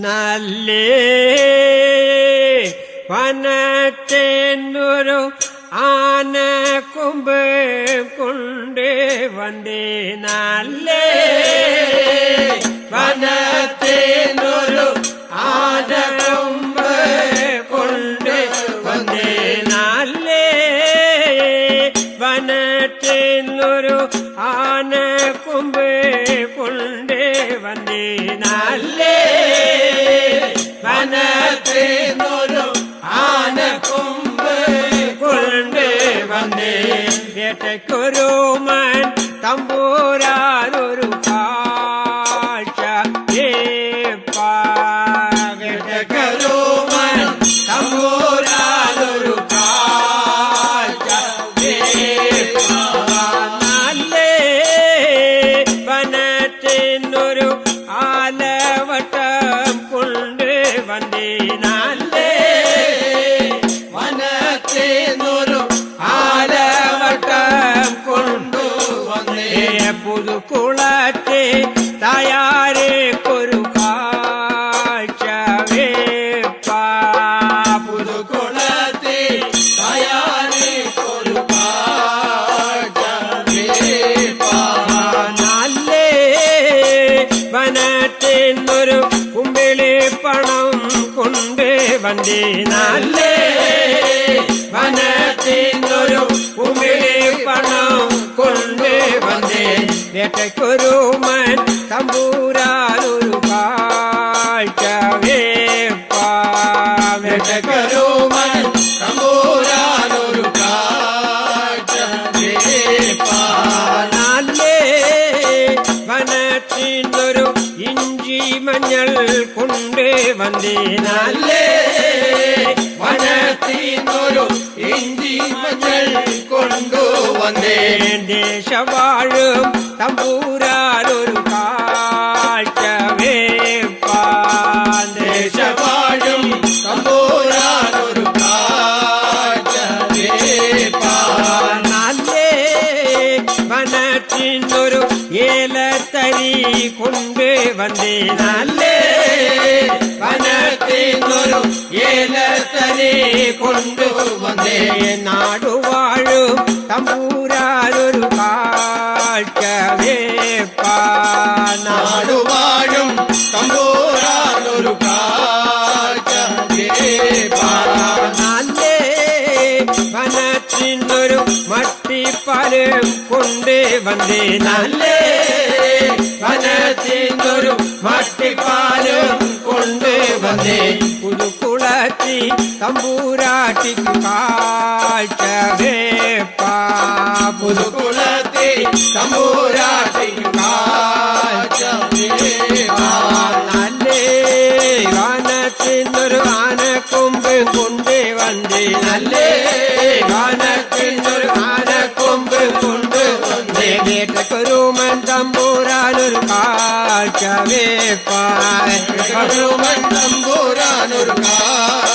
നല്ലേ വനത്തേന്നൊരു ആന കൊമ്പ് കൊണ്ട് വന്നേ നല്ലേ വനത്തേന്നൊരു ആന കൊമ്പ് കൊണ്ട് വന്നേ നല്ലേ വനത്തേന്നൊരു ആന കൊമ്പ് കൊണ്ട് വന്നേ നല്ലേ വനത്തേന്നൊരു ആന കൊമ്പ് കൊണ്ട് വന്നേ വേട്ടയ്ക്കൊരു മൻ തമ്പൂരാനൊരു കാഴ്ച വേട്ടയ്ക്കൊരു മൻ തമ്പൂരാനൊരു കാഴ്ച നല്ലേ വനത്തിനൊരു ആലവട്ടം കൊണ്ട് വന്നേ നല്ലേ വനത്തിനൊരു ആലവട്ടം കൊണ്ടു വന്നേ പുതുക്കുളത്തെ തയ്യാറേക്കൊരു കാഴ്ച പുതുക്കുളത്തെ തയ്യാറേക്കൊരു കാഴ്ച നല്ലേ വനത്തിനൊരു കുമ്പിളി പണം കൊണ്ട് വന്നേ നല്ലേ വനത്തിനൊരു കുമ്പിളി പണം കൊണ്ട് വന്നേ വേട്ടയ്ക്കൊരു മൻ തമ്പൂരാനൊരു കാഴ്ച വേട്ടയ്ക്കൊരു മൻ തമ്പൂരാനൊരു കാഴ്ച നല്ലേ വനത്തിനൊരു ഇഞ്ചി മഞ്ഞൾ കൊണ്ട് വന്നേ നല്ലേ വനത്തിനൊരു ഇഞ്ചി മഞ്ഞൾ കൊണ്ടു വന്നേ ദേശവാഴും തമ്പൂരാനൊരു കാഴ്ച ദേശവാഴും തമ്പൂരാനൊരു കാഴ്ച നല്ലേ വനത്തിനൊരു ഏലത്തരി കൊണ്ട് വന്നേ നല്ലേ വനത്തിനൊരു ഏലത്തരി കൊണ്ട് വന്നേ നാടുവാഴും തമ്പൂരാനൊരു കാഴ്ച നാടുവാഴും തമ്പൂരാനൊരു കാഴ്ച നല്ലേ വനത്തിനൊരു മട്ടിപ്പാലും കൊണ്ട് വന്നേ നല്ലേ വനത്തിനൊരു മട്ടിപ്പാലും കൊണ്ട് വന്നേ പുതുക്കുളത്തി തമ്പൂരാട്ടിക്ക് കാഴ്ച പുതുക്കുളത്തി തമ്പൂരാട്ടിക്ക് കാഴ്ച നല്ലേ വനത്തിനൊരു ആനക്കൊമ്പ് കൊണ്ട് വന്നേ നല്ലേ വനത്തിനൊരു ആനക്കൊമ്പ് കൊണ്ട് വന്നേ വേട്ടയ്ക്കൊരു മൻ തമ്പൂരാനൊരു കാഴ്ച വേട്ടയ്ക്കൊരു മൻ തമ്പൂരാനൊരു കാഴ്ച